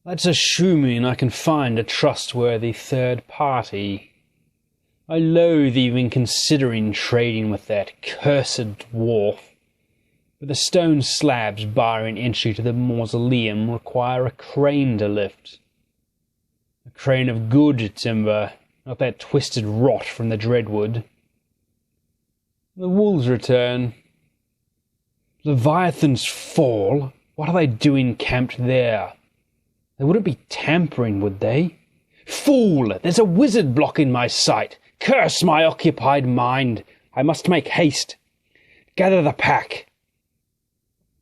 That's assuming I can find a trustworthy third party. I loathe even considering trading with that cursed dwarf, but the stone slabs barring entry to the mausoleum require a crane to lift. A crane of good timber, not that twisted rot from the Dreadwood. The wolves return. Leviathan's Fall? What are they doing camped there? They wouldn't be tampering, would they? Fool! There's a wizard blocking my sight! Curse my occupied mind! I must make haste. Gather the pack.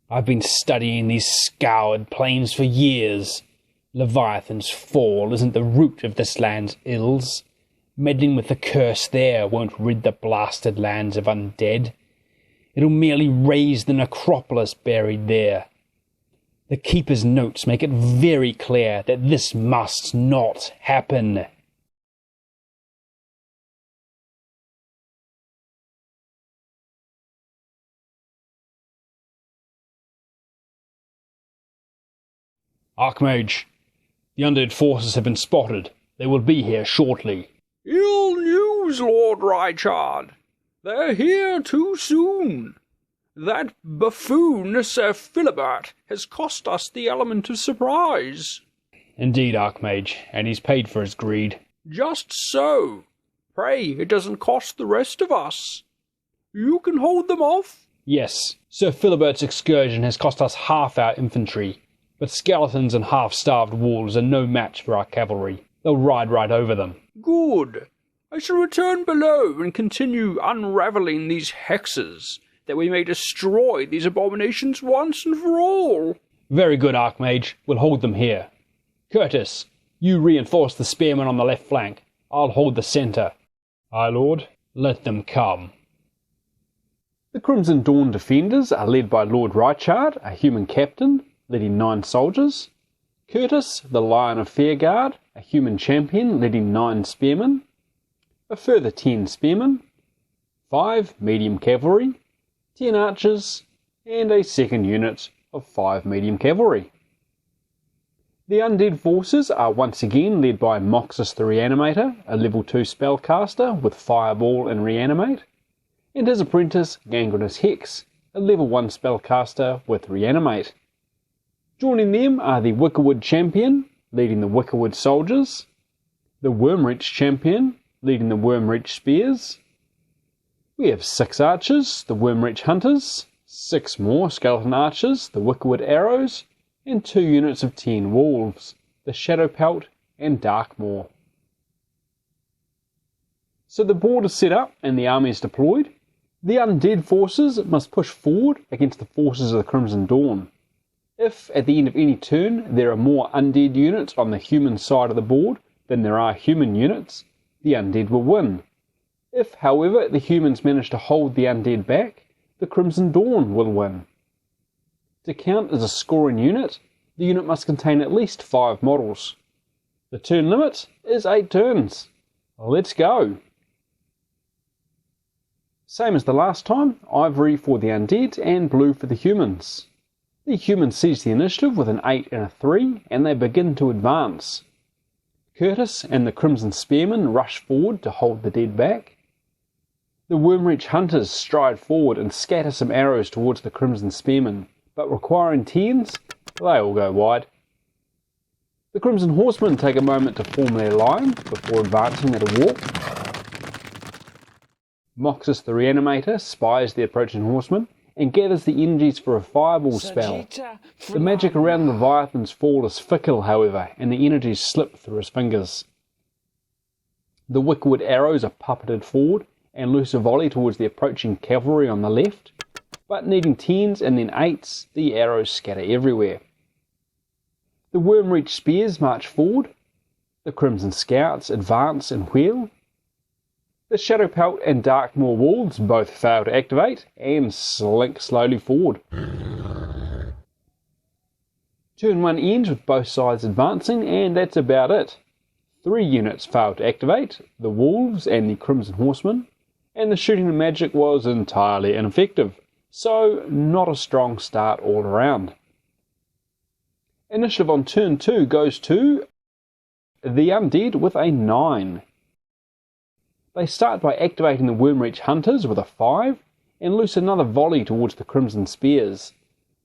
I've been studying these scoured plains for years. Leviathan's Fall isn't the root of this land's ills. Meddling with the curse there won't rid the blasted lands of undead. It'll merely raise the necropolis buried there. The Keeper's notes make it very clear that this must not happen. Archmage, the undead forces have been spotted. They will be here shortly. Ill news, Lord Rychard. They're here too soon. That buffoon, Sir Philibert, has cost us the element of surprise. Indeed, Archmage, and he's paid for his greed. Just so. Pray, it doesn't cost the rest of us. You can hold them off? Yes, Sir Philibert's excursion has cost us half our infantry, but skeletons and half-starved wolves are no match for our cavalry. They'll ride right over them. Good. I shall return below and continue unravelling these hexes, that we may destroy these abominations once and for all. Very good, Archmage. We'll hold them here. Curtis, you reinforce the spearmen on the left flank. I'll hold the centre. Aye, Lord. Let them come. The Crimson Dawn defenders are led by Lord Rychard, a human captain, leading 9 soldiers. Curtis, the Lion of Fairguard, a human champion, leading 9 spearmen. A further 10 spearmen. 5 medium cavalry. 10 archers, and a second unit of 5 medium cavalry. The undead forces are once again led by Moxis the Reanimator, a level 2 spellcaster with Fireball and Reanimate, and his apprentice Gangrenous Hex, a level 1 spellcaster with Reanimate. Joining them are the Wickerwood Champion, leading the Wickerwood Soldiers, the Wormreach Champion, leading the Wormreach Spears. We have 6 archers, the Wormreach Hunters, 6 more skeleton archers, the Wickerwood Arrows, and 2 units of 10 wolves, the Shadowpelt and Darkmaw. So the board is set up and the army is deployed. The undead forces must push forward against the forces of the Crimson Dawn. If, at the end of any turn, there are more undead units on the human side of the board than there are human units, the undead will win. If, however, the humans manage to hold the undead back, the Crimson Dawn will win. To count as a scoring unit, the unit must contain at least 5 models. The turn limit is 8 turns. Let's go! Same as the last time, ivory for the undead and blue for the humans. The humans seize the initiative with an 8 and a 3, and they begin to advance. Curtis and the Crimson Spearmen rush forward to hold the dead back. The Wormreach Hunters stride forward and scatter some arrows towards the Crimson Spearmen, but requiring 10s, they all go wide. The Crimson Horsemen take a moment to form their line before advancing at a walk. Moxis the Reanimator spies the approaching horsemen and gathers the energies for a fireball spell. The magic around Leviathan's Fall is fickle, however, and the energies slip through his fingers. The Wickerwood arrows are puppeted forward and loose a volley towards the approaching cavalry on the left, but needing 10s and then 8s, the arrows scatter everywhere. The Wormreach Spears march forward, the Crimson Scouts advance and wheel. The Shadowpelt and Darkmaw Wolves both fail to activate and slink slowly forward. Turn 1 ends with both sides advancing, and that's about it. 3 units fail to activate, the Wolves and the Crimson Horsemen, and the shooting and magic was entirely ineffective, so not a strong start all around. Initiative on turn 2 goes to the Undead with a 9. They start by activating the Wormreach Hunters with a 5 and loose another volley towards the Crimson Spears.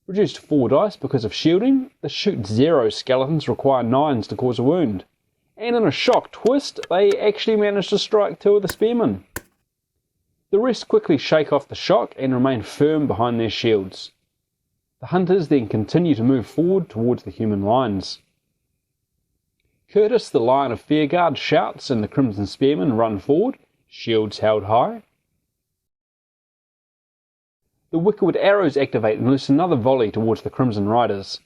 Reduced to 4 dice because of shielding, the shoot 0 skeletons require 9s to cause a wound. And in a shock twist, they actually manage to strike 2 of the spearmen. The rest quickly shake off the shock and remain firm behind their shields. The hunters then continue to move forward towards the human lines. Curtis, the Lion of Fearguard, shouts and the Crimson Spearmen run forward, shields held high. The Wickerwood arrows activate and loose another volley towards the Crimson Riders.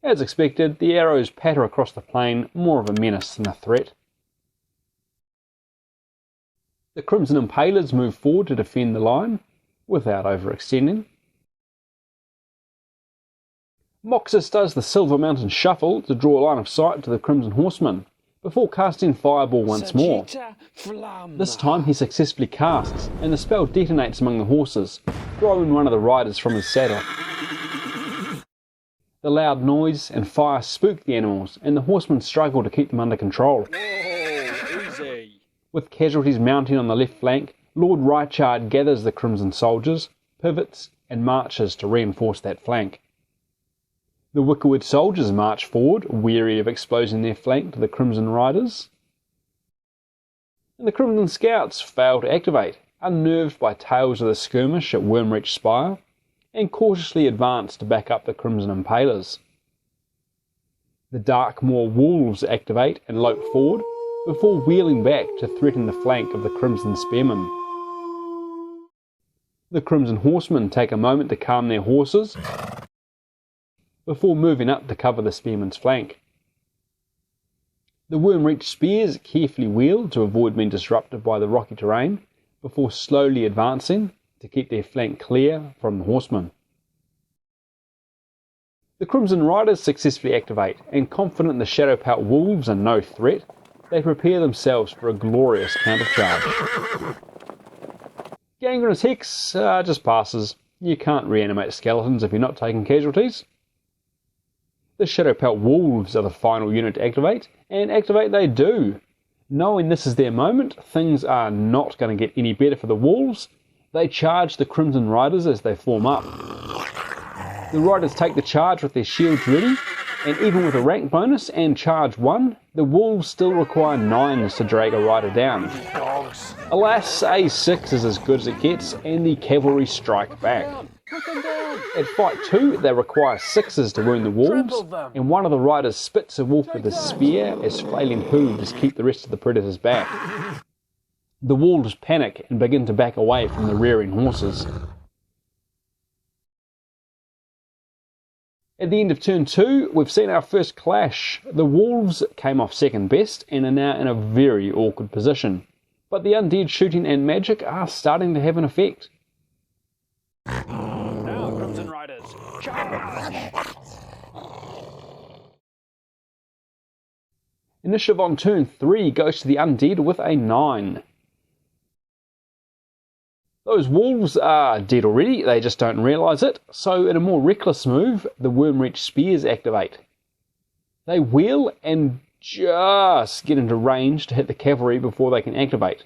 As expected, the arrows patter across the plain, more of a menace than a threat. The Crimson Impalers move forward to defend the line, without overextending. Moxis does the Silver Mountain Shuffle to draw a line of sight to the Crimson Horseman, before casting Fireball once more. This time he successfully casts, and the spell detonates among the horses, throwing one of the riders from his saddle. The loud noise and fire spook the animals, and the horsemen struggle to keep them under control. Whoa, easy. With casualties mounting on the left flank, Lord Rychard gathers the Crimson soldiers, pivots, and marches to reinforce that flank. The Wickerwood soldiers march forward, weary of exposing their flank to the Crimson Riders. And the Crimson Scouts fail to activate, unnerved by tales of the skirmish at Wormreach Spire, and cautiously advance to back up the Crimson Impalers. The Darkmoor Wolves activate and lope forward, before wheeling back to threaten the flank of the Crimson Spearmen. The Crimson Horsemen take a moment to calm their horses, before moving up to cover the spearmen's flank. The Wormreach Spears carefully wheel to avoid being disrupted by the rocky terrain, before slowly advancing to keep their flank clear from the horsemen. The Crimson Riders successfully activate, and confident the Shadowpelt Wolves are no threat, they prepare themselves for a glorious countercharge. Gangrenous Hex just passes. You can't reanimate skeletons if you're not taking casualties. The Shadowpelt Wolves are the final unit to activate, and activate they do. Knowing this is their moment, things are not going to get any better for the Wolves. They charge the Crimson Riders as they form up. The Riders take the charge with their shields ready, and even with a rank bonus and charge 1, the Wolves still require 9s to drag a rider down. Alas, a 6 is as good as it gets, and the cavalry strike back. At fight 2, they require 6s to wound the wolves, and one of the riders spits a wolf with his spear as flailing hooves keep the rest of the predators back. The wolves panic and begin to back away from the rearing horses. At the end of turn 2, we've seen our first clash. The wolves came off second best and are now in a very awkward position, but the undead shooting and magic are starting to have an effect. Now, Crimson Riders, charge! Initiative on turn 3 goes to the Undead with a 9. Those wolves are dead already, they just don't realise it, so in a more reckless move, the Wormreach Spears activate. They wheel and just get into range to hit the cavalry before they can activate.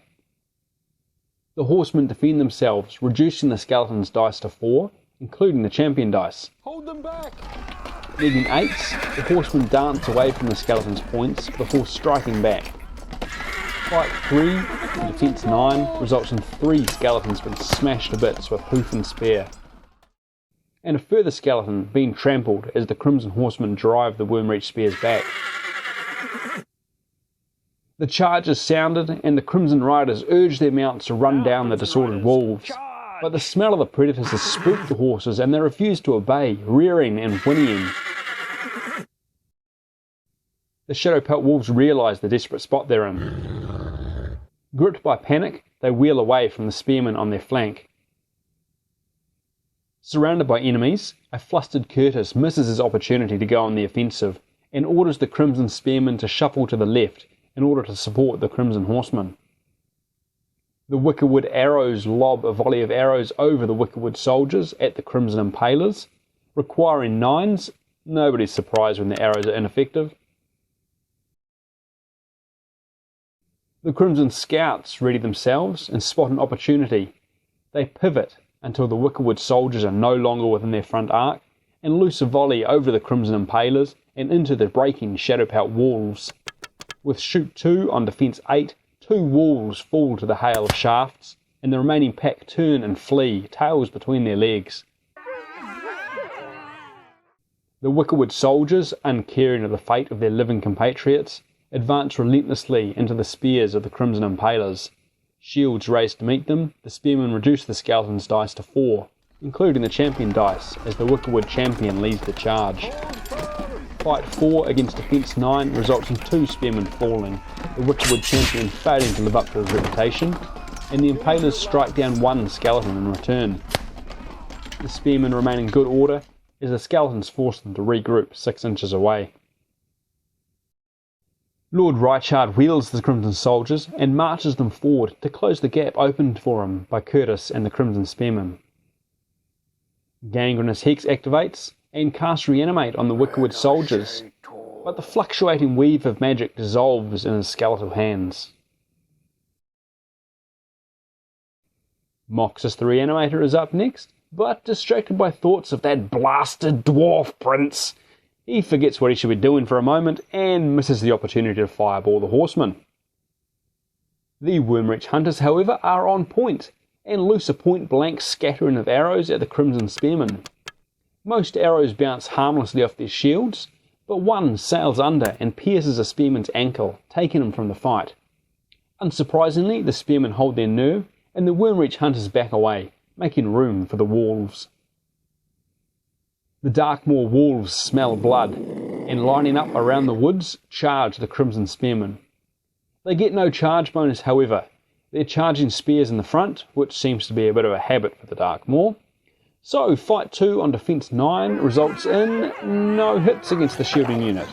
The horsemen defend themselves, reducing the skeleton's dice to 4, including the champion dice. Hold them back! Needing 8s, the horsemen dance away from the skeleton's points before striking back. Fight 3, and defense 9, results in 3 skeletons being smashed to bits with hoof and spear, and a further skeleton being trampled as the Crimson Horsemen drive the Wormreach Spears back. The charge is sounded, and the Crimson Riders urge their mounts to run down the disordered wolves, but the smell of the predators has spooked the horses and they refuse to obey, rearing and whinnying. The Shadowpelt Wolves realise the desperate spot they're in. Gripped by panic, they wheel away from the spearmen on their flank. Surrounded by enemies, a flustered Curtis misses his opportunity to go on the offensive and orders the Crimson Spearmen to shuffle to the left in order to support the Crimson Horsemen. The Wickerwood arrows lob a volley of arrows over the Wickerwood soldiers at the Crimson Impalers, requiring 9s. Nobody's surprised when the arrows are ineffective. The Crimson Scouts ready themselves and spot an opportunity. They pivot until the Wickerwood soldiers are no longer within their front arc and loose a volley over the Crimson Impalers and into the breaking Shadowpelt Wolves. With Shoot 2 on Defence 8, 2 Wolves fall to the hail of shafts, and the remaining pack turn and flee, tails between their legs. The Wickerwood soldiers, uncaring of the fate of their living compatriots, advance relentlessly into the spears of the Crimson Impalers. Shields raised to meet them, the spearmen reduce the skeletons' dice to 4, including the champion dice, as the Wickerwood champion leads the charge. Fight 4 against Defence 9 results in 2 spearmen falling, the Wickerwood champion failing to live up to his reputation, and the Impalers strike down 1 skeleton in return. The spearmen remain in good order, as the skeletons force them to regroup 6 inches away. Lord Reichard wheels the Crimson soldiers and marches them forward to close the gap opened for him by Curtis and the Crimson Spearmen. Gangrenous Hex activates and casts Reanimate on the Wickerwood soldiers, but the fluctuating weave of magic dissolves in his skeletal hands. Moxis the Reanimator is up next, but distracted by thoughts of that blasted dwarf prince, he forgets what he should be doing for a moment and misses the opportunity to fireball the horsemen. The Wormreach Hunters, however, are on point and loose a point-blank scattering of arrows at the Crimson Spearmen. Most arrows bounce harmlessly off their shields, but one sails under and pierces a spearman's ankle, taking him from the fight. Unsurprisingly, the spearmen hold their nerve and the Wormreach Hunters back away, making room for the wolves. The Darkmoor wolves smell blood, and lining up around the woods, charge the Crimson Spearmen. They get no charge bonus, however. They're charging spears in the front, which seems to be a bit of a habit for the Darkmoor. So, Fight 2 on Defence 9 results in no hits against the shielding unit.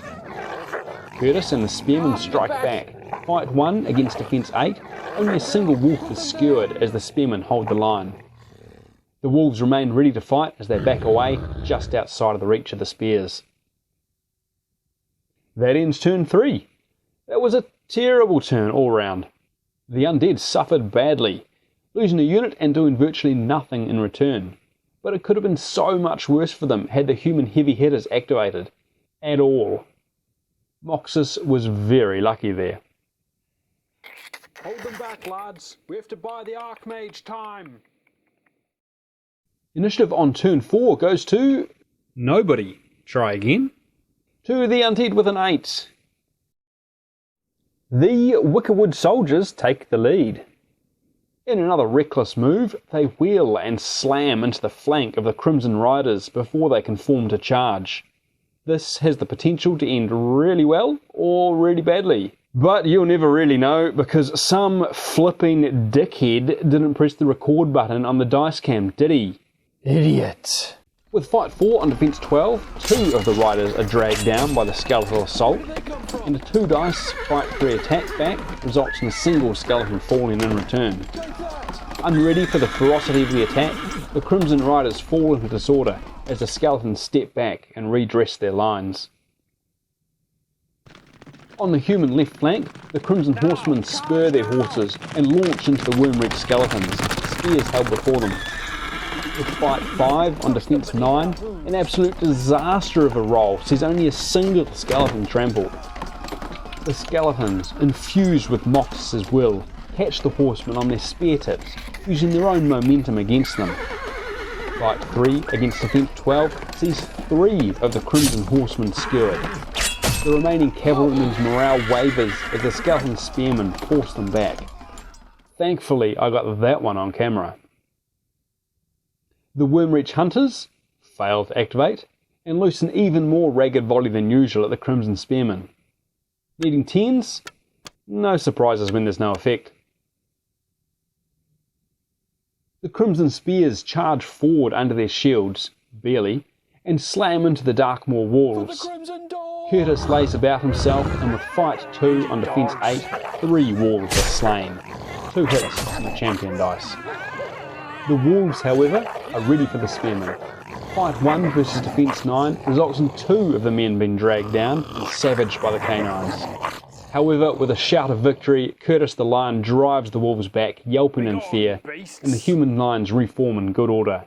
Curtis and the Spearmen strike back. Fight 1 against Defence 8, only a single wolf is skewered as the Spearmen hold the line. The wolves remain ready to fight as they back away, just outside of the reach of the spears. That ends turn 3. That was a terrible turn all round. The Undead suffered badly, losing a unit and doing virtually nothing in return. But it could have been so much worse for them had the human heavy hitters activated. At all. Moxis was very lucky there. Hold them back, lads. We have to buy the Archmage time. Initiative on turn 4 goes to nobody. Try again. To the Undead with an 8. The Wickerwood soldiers take the lead. In another reckless move, they wheel and slam into the flank of the Crimson Riders before they can form to charge. This has the potential to end really well or really badly. But you'll never really know because some flipping dickhead didn't press the record button on the dice cam, did he? Idiot. With Fight 4 on Defence 12, 2 of the riders are dragged down by the skeletal assault, and a 2 dice Fight 3 attack back results in a single skeleton falling in return. Unready for the ferocity of the attack, the Crimson Riders fall into disorder as the skeletons step back and redress their lines. On the human left flank, the Crimson Horsemen spur their horses and launch into the Wormreach skeletons, spears held before them. With Fight 5 on Defence 9, an absolute disaster of a roll sees only a single skeleton trampled. The skeletons, infused with Moxis' will, catch the horsemen on their spear tips, using their own momentum against them. Fight 3 against Defence 12 sees 3 of the Crimson Horsemen skewered. The remaining cavalrymen's morale wavers as the skeleton spearmen force them back. Thankfully, I got that one on camera. The Wormreach Hunters fail to activate and loose an even more ragged volley than usual at the Crimson Spearmen. Needing 10s? No surprises when there's no effect. The Crimson Spears charge forward under their shields, barely, and slam into the Darkmoor wolves. Curtis lays about himself, and with Fight 2 on Defence 8, 3 wolves are slain. 2 2 hits on the champion dice. The wolves, however, are ready for the spearmen. Fight 1 versus defense 9 results in 2 of the men being dragged down and savaged by the canines. However, with a shout of victory, Curtis the lion drives the wolves back, yelping in fear, and the human lions reform in good order.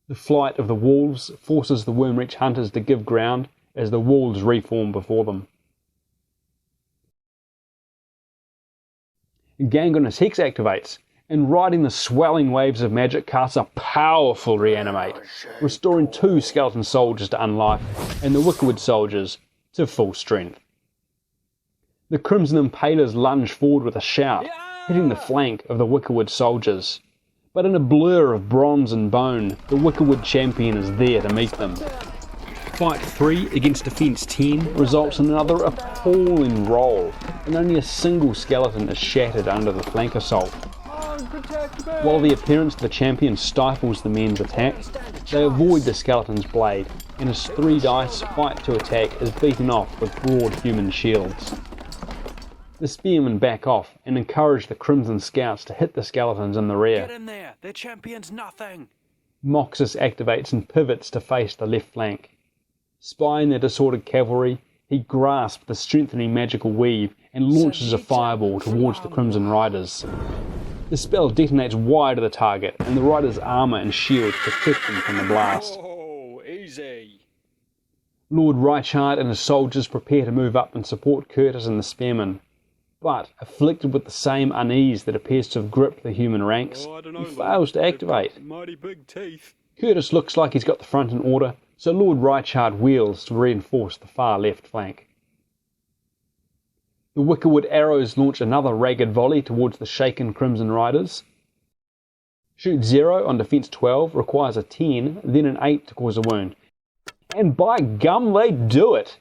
The flight of the wolves forces the Wormreach hunters to give ground as the wolves reform before them. Gangrenous Hex activates, and riding the swelling waves of magic casts a powerful reanimate, restoring 2 skeleton soldiers to unlife and the Wickerwood soldiers to full strength. The Crimson Impalers lunge forward with a shout, hitting the flank of the Wickerwood soldiers. But in a blur of bronze and bone, the Wickerwood champion is there to meet them. Fight 3 against defense 10 results in another appalling roll, and only a single skeleton is shattered under the flank assault. While the appearance of the champion stifles the men's attack, they avoid the skeleton's blade, and his 3 dice fight to attack is beaten off with broad human shields. The spearmen back off and encourage the Crimson Scouts to hit the skeletons in the rear. Get in there, their champion's nothing. Moxis activates and pivots to face the left flank. Spying the disordered cavalry, he grasps the strengthening magical weave and launches a fireball towards the Crimson Riders. The spell detonates wide of the target, and the riders' armour and shields protect them from the blast. Oh, easy. Lord Reichard and his soldiers prepare to move up and support Curtis and the spearmen. But, afflicted with the same unease that appears to have gripped the human ranks, he fails to activate. Mighty big teeth. Curtis looks like he's got the front in order, so Lord Reichard wheels to reinforce the far left flank. The Wickerwood arrows launch another ragged volley towards the shaken Crimson Riders. Shoot 0 on defense 12 requires a 10, then an 8 to cause a wound. And by gum, they do it!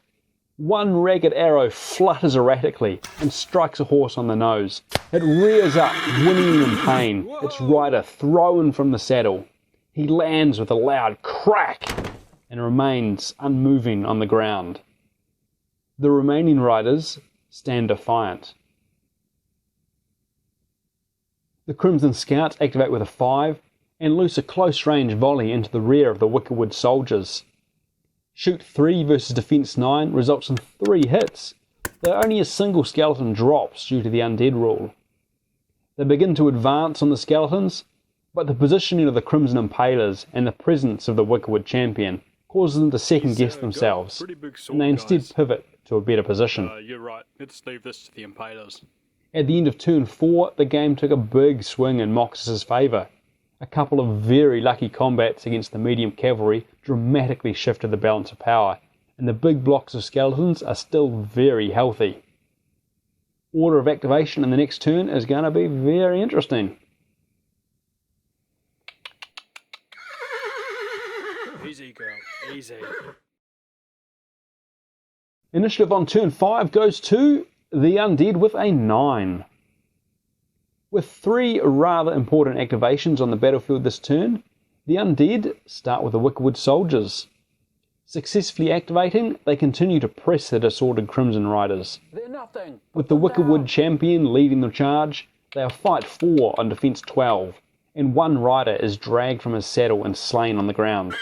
One ragged arrow flutters erratically and strikes a horse on the nose. It rears up, whinnying in pain, its rider thrown from the saddle. He lands with a loud crack and remains unmoving on the ground. The remaining riders stand defiant. The Crimson Scouts activate with a 5 and loose a close-range volley into the rear of the Wickerwood soldiers. Shoot 3 versus defense 9 results in 3 hits, though only a single skeleton drops due to the Undead rule. They begin to advance on the skeletons, but the positioning of the Crimson Impalers and the presence of the Wickerwood champion causes them to second-guess themselves, and they instead pivot to a better position. You're right, let's leave this to the Impalers. At the end of turn 4, the game took a big swing in Moxis' favour. A couple of very lucky combats against the medium cavalry dramatically shifted the balance of power, and the big blocks of skeletons are still very healthy. Order of activation in the next turn is going to be very interesting. Easy, girl, easy. Initiative on turn 5 goes to the Undead with a 9. With 3 rather important activations on the battlefield this turn, the Undead start with the Wickerwood soldiers. Successfully activating, they continue to press the disordered Crimson Riders. They're nothing. With the Wickerwood champion leading the charge, they are fight 4 on defense 12, and one rider is dragged from his saddle and slain on the ground.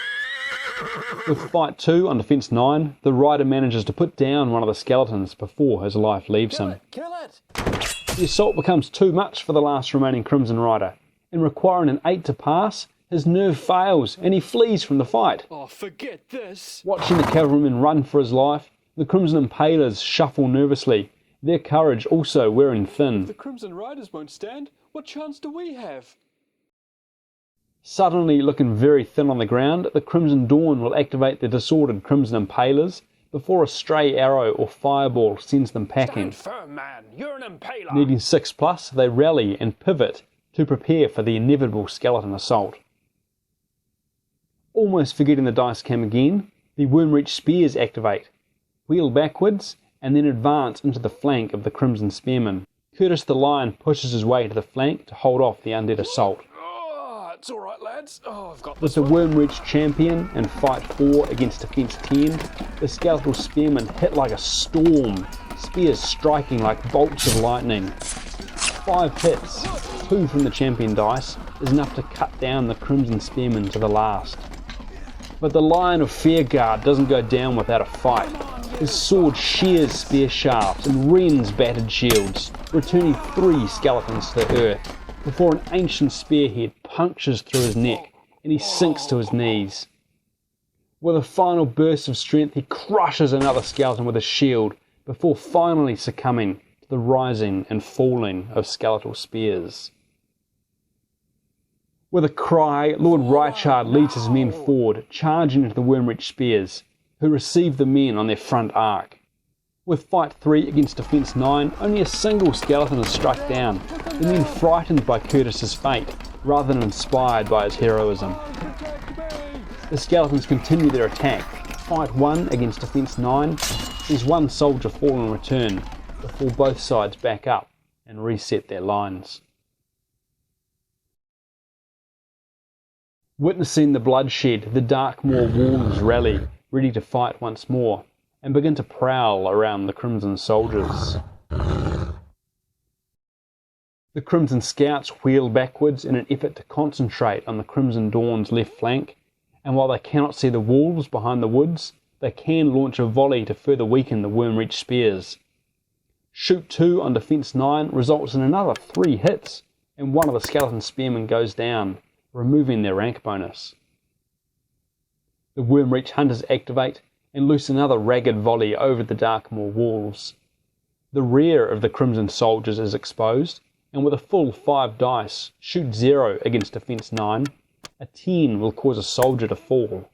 With fight 2 on defense 9, the rider manages to put down one of the skeletons before his life leaves him. Kill it! The assault becomes too much for the last remaining Crimson Rider, and requiring an 8 to pass, his nerve fails and he flees from the fight. Oh, forget this! Watching the cavalryman run for his life, the Crimson Impalers shuffle nervously, their courage also wearing thin. If the Crimson Riders won't stand, what chance do we have? Suddenly looking very thin on the ground, the Crimson Dawn will activate the disordered Crimson Impalers before a stray arrow or fireball sends them packing. Stand firm, man. You're an impaler. Needing 6+, they rally and pivot to prepare for the inevitable skeleton assault. Almost forgetting the dice cam again, the Wormreach spears activate, wheel backwards, and then advance into the flank of the Crimson Spearmen. Curtis the Lion pushes his way to the flank to hold off the undead assault. Oh, it's alright, lads. Oh, I've got With this the one. Wormreach champion in fight 4 against defense 10, the skeletal spearmen hit like a storm, spears striking like bolts of lightning. 5 hits, 2 from the champion dice, is enough to cut down the Crimson Spearman to the last. But the Lion of Fearguard doesn't go down without a fight. His sword shears spear shafts and rends battered shields, returning 3 skeletons to earth, before an ancient spearhead punctures through his neck and he sinks to his knees. With a final burst of strength, he crushes another skeleton with a shield, before finally succumbing to the rising and falling of skeletal spears. With a cry, Lord Reichard leads his men forward, charging into the Wormreach spears, who receive the men on their front arc. With fight 3 against defence 9, only a single skeleton is struck down, the men frightened by Curtis's fate, rather than inspired by his heroism. The skeletons continue their attack. Fight 1 against defence 9 sees 1 soldier fall in return, before both sides back up and reset their lines. Witnessing the bloodshed, the Darkmoor wolves rally, ready to fight once more, and begin to prowl around the Crimson soldiers. The Crimson Scouts wheel backwards in an effort to concentrate on the Crimson Dawn's left flank, and while they cannot see the wolves behind the woods, they can launch a volley to further weaken the Wormreach spears. Shoot 2 on defence 9 results in another 3 hits, and one of the skeleton spearmen goes down, removing their rank bonus. The Wormreach hunters activate and loose another ragged volley over the Darkmoor wolves. The rear of the Crimson soldiers is exposed, and with a full 5 dice, shoot 0 against defence 9, a 10 will cause a soldier to fall.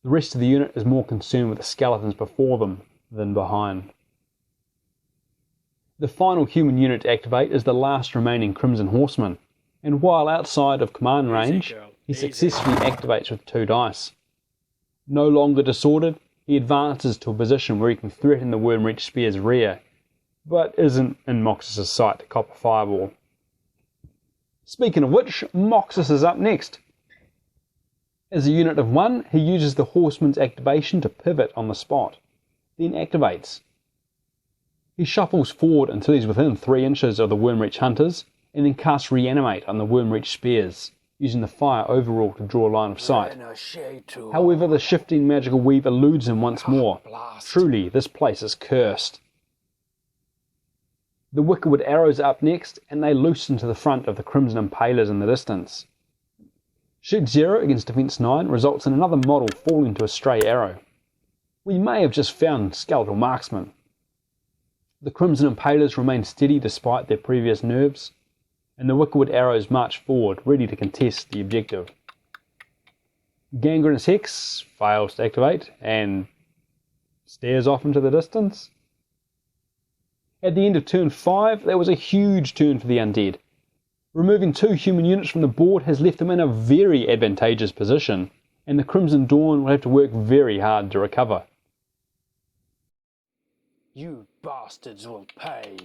The rest of the unit is more concerned with the skeletons before them than behind. The final human unit to activate is the last remaining Crimson Horseman, and while outside of command range, he successfully activates with 2 dice. No longer disordered, he advances to a position where he can threaten the Wormreach spear's rear, but isn't in Moxis' sight to cop a fireball. Speaking of which, Moxis is up next. As a unit of 1, he uses the Horseman's activation to pivot on the spot, then activates. He shuffles forward until he's within 3 inches of the Wormreach hunters, and then casts Reanimate on the Wormreach spears, using the fire overall to draw a line of sight. However, the shifting magical weave eludes him once more. Truly, this place is cursed. The Wickerwood arrows are up next, and they loosen to the front of the Crimson Impalers in the distance. Shoot 0 against defence 9 results in another model falling to a stray arrow. We may have just found skeletal marksmen. The Crimson Impalers remain steady despite their previous nerves, and the Wickerwood arrows march forward, ready to contest the objective. Gangrenous Hex fails to activate and stares off into the distance. At the end of turn 5, there was a huge turn for the Undead. Removing 2 human units from the board has left them in a very advantageous position, and the Crimson Dawn will have to work very hard to recover. You bastards will pay.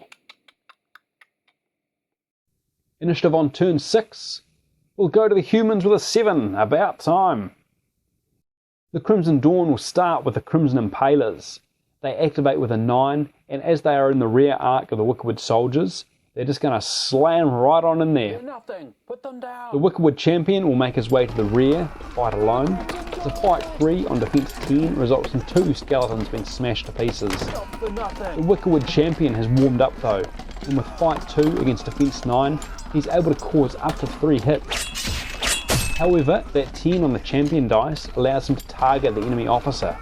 Initiative on turn 6 will go to the humans with a 7, about time. The Crimson Dawn will start with the Crimson Impalers. They activate with a 9, and as they are in the rear arc of the Wickerwood soldiers, they're just going to slam right on in there. Nothing. Put them down. The Wickerwood champion will make his way to the rear to fight alone. The fight 3 on defence 10 results in 2 skeletons being smashed to pieces. The Wickerwood champion has warmed up though, and with fight 2 against defence 9, he's able to cause up to 3 hits. However, that 10 on the champion dice allows him to target the enemy officer.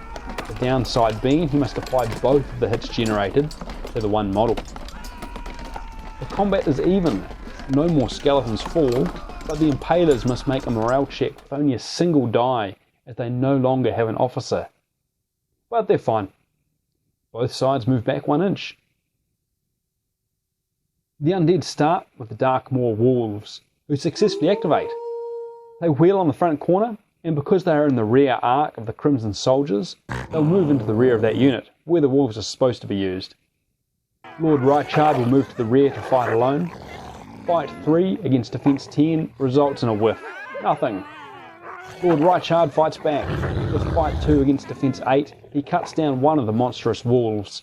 The downside being he must apply both of the hits generated to the one model. The combat is even. No more skeletons fall, but the Impalers must make a morale check with only a single die, as they no longer have an officer. But they're fine. Both sides move back 1 inch. The Undead start with the Darkmoor wolves, who successfully activate. They wheel on the front corner, and because they are in the rear arc of the Crimson soldiers, they'll move into the rear of that unit, where the wolves are supposed to be used. Lord Reichard will move to the rear to fight alone. Fight 3 against defence 10 results in a whiff. Nothing. Lord Reichard fights back. With fight 2 against defence 8, he cuts down one of the monstrous wolves.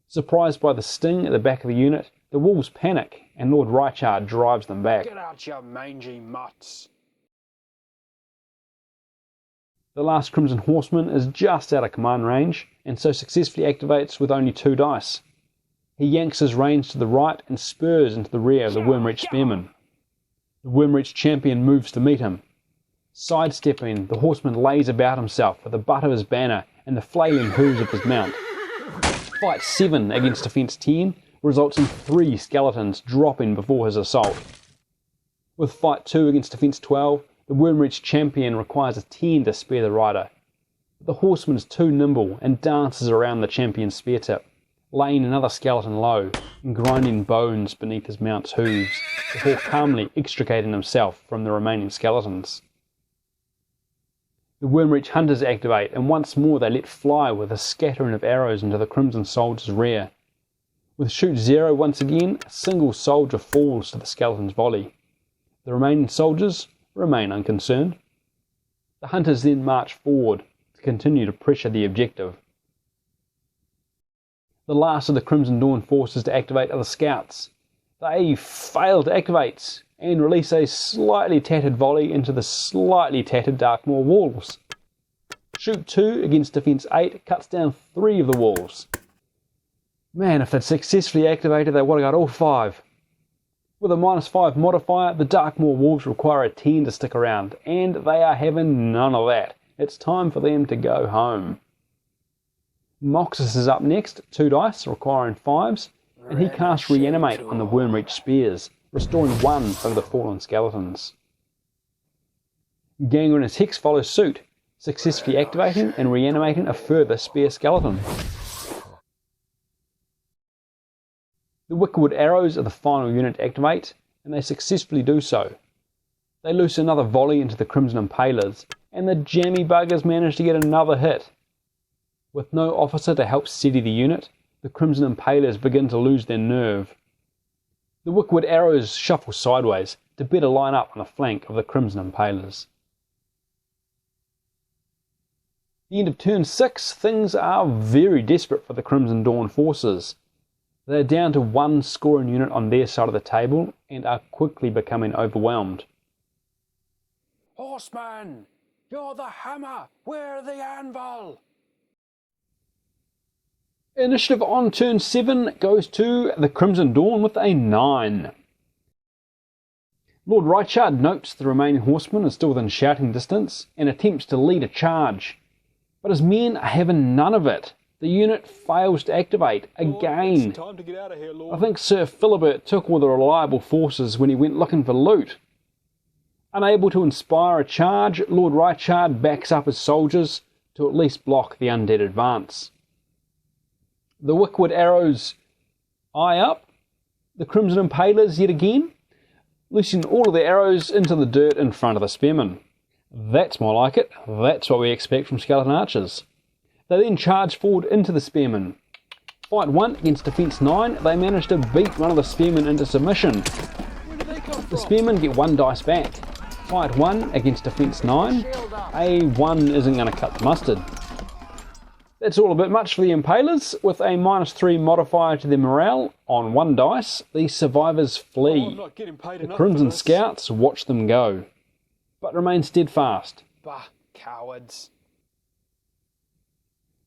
Surprised by the sting at the back of the unit, the wolves panic and Lord Reichard drives them back. Get out, you mangy mutts. The last Crimson Horseman is just out of command range, and so successfully activates with only 2 dice. He yanks his reins to the right and spurs into the rear of the Wormreach Spearman. The Wormreach champion moves to meet him. Sidestepping, the horseman lays about himself with the butt of his banner and the flailing hooves of his mount. Fight 7 against defense 10 results in 3 skeletons dropping before his assault. With fight 2 against defense 12, the Wormreach champion requires a 10 to spare the rider. But the horseman is too nimble and dances around the champion's spear tip, laying another skeleton low and grinding bones beneath his mount's hooves before calmly extricating himself from the remaining skeletons. The Wormreach hunters activate, and once more they let fly with a scattering of arrows into the Crimson soldier's rear. With shoot 0 once again, a single soldier falls to the skeleton's volley. The remaining soldiers remain unconcerned. The hunters then march forward to continue to pressure the objective. The last of the Crimson Dawn forces to activate are the scouts. They fail to activate and release a slightly tattered volley into the slightly tattered Darkmoor walls. Shoot 2 against defense 8 cuts down 3 of the walls. Man, if they'd successfully activated, they would have got all 5. With a -5 modifier, the Darkmoor wolves require a 10 to stick around, and they are having none of that. It's time for them to go home. Moxis is up next, 2 dice, requiring 5s, and he casts Reanimate on the Wormreach spears, restoring 1 of the fallen skeletons. Gangrenous Hex follows suit, successfully activating and reanimating a further spear skeleton. The Wickerwood arrows are the final unit to activate, and they successfully do so. They loose another volley into the Crimson Impalers, and the jammy buggers manage to get another hit. With no officer to help steady the unit, the Crimson Impalers begin to lose their nerve. The Wickerwood arrows shuffle sideways to better line up on the flank of the Crimson Impalers. At the end of turn 6, things are very desperate for the Crimson Dawn forces. They are down to 1 scoring unit on their side of the table and are quickly becoming overwhelmed. Horseman, you're the hammer, we're the anvil. Initiative on turn 7 goes to the Crimson Dawn with a 9. Lord Reichard notes the remaining horsemen are still within shouting distance and attempts to lead a charge, but his men are having none of it. The unit fails to activate again. Time to get out of here, Lord. I think Sir Philibert took all the reliable forces when he went looking for loot. Unable to inspire a charge, Lord Reichard backs up his soldiers to at least block the undead advance. The Wickwood arrows eye up the Crimson Impalers yet again, loosing all of their arrows into the dirt in front of the spearmen. That's more like it. That's what we expect from skeleton archers. They then charge forward into the spearmen. Fight 1 against defense 9, they manage to beat one of the spearmen into submission. The spearmen get 1 dice back. Fight 1 against defense 9, a 1 isn't going to cut the mustard. That's all a bit much for the Impalers. With a -3 modifier to their morale on 1 dice, the survivors flee. The Crimson Scouts watch them go, but remain steadfast. Bah, cowards.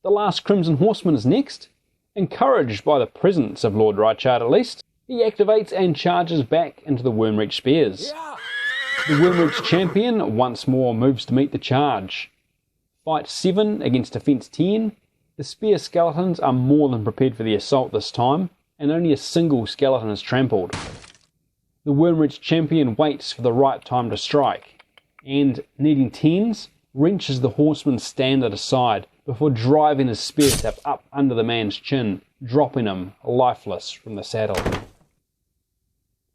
The last Crimson Horseman is next. Encouraged by the presence of Lord Reichard at least, he activates and charges back into the Wormreach spears. Yeah. The Wormreach champion once more moves to meet the charge. Fight 7 against defense 10. The spear skeletons are more than prepared for the assault this time, and only a single skeleton is trampled. The Wormreach champion waits for the right time to strike, and, needing 10s, wrenches the horseman's standard aside before driving his spear tip up under the man's chin, dropping him lifeless from the saddle.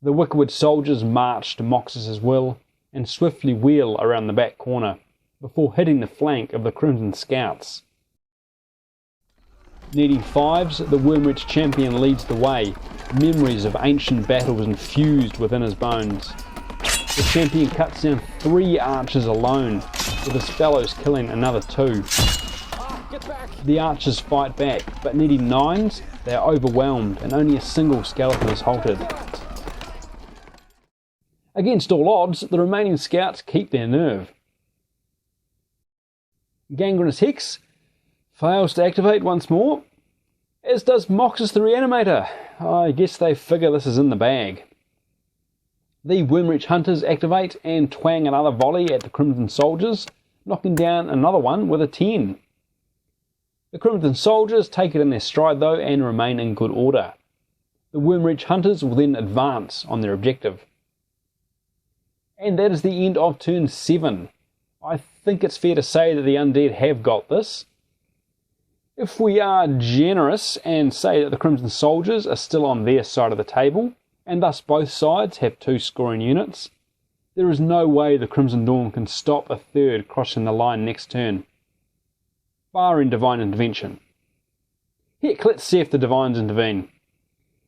The Wickerwood soldiers march to Moxis' will and swiftly wheel around the back corner before hitting the flank of the Crimson Scouts. Needing 5s, the Wormreach champion leads the way, memories of ancient battles infused within his bones. The champion cuts down 3 archers alone, with his fellows killing another 2. The archers fight back, but needing 9s, they are overwhelmed and only a single skeleton is halted. Against all odds, the remaining scouts keep their nerve. Gangrenous Hex fails to activate once more, as does Moxis the Reanimator. I guess they figure this is in the bag. The Wormreach Hunters activate and twang another volley at the Crimson Soldiers, knocking down another one with a 10. The Crimson Soldiers take it in their stride though and remain in good order. The Wormreach Hunters will then advance on their objective. And that is the end of turn 7. I think it's fair to say that the Undead have got this. If we are generous and say that the Crimson Soldiers are still on their side of the table, and thus both sides have 2 scoring units, there is no way the Crimson Dawn can stop a third crossing the line next turn, barring Divine Intervention. Heck, let's see if the Divines intervene.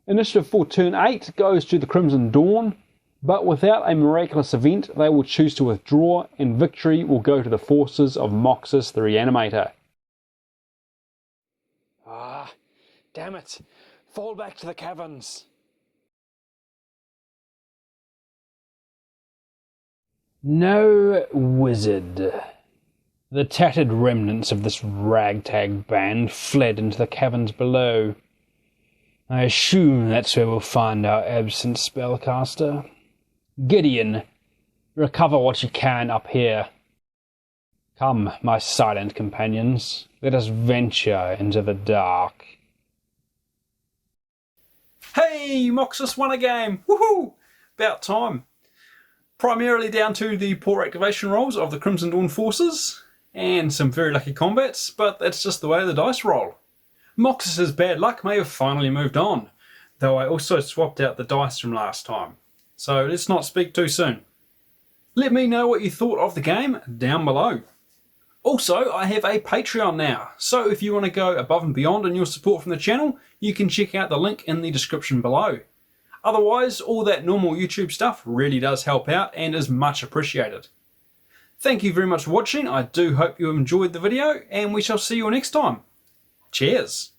Initiative for turn 8 goes to the Crimson Dawn, but without a miraculous event they will choose to withdraw and victory will go to the forces of Moxis the Reanimator. Ah, damn it. Fall back to the caverns. No wizard. The tattered remnants of this ragtag band fled into the caverns below. I assume that's where we'll find our absent spellcaster. Gideon, recover what you can up here. Come, my silent companions, let us venture into the dark. Hey, Moxis won a game! Woohoo! About time. Primarily down to the poor activation rolls of the Crimson Dawn forces, and some very lucky combats, but that's just the way the dice roll. Moxis's bad luck may have finally moved on, though I also swapped out the dice from last time. So let's not speak too soon. Let me know what you thought of the game down below. Also, I have a Patreon now, so if you want to go above and beyond in your support from the channel, you can check out the link in the description below. Otherwise, all that normal YouTube stuff really does help out and is much appreciated. Thank you very much for watching. I do hope you enjoyed the video, and we shall see you next time. Cheers!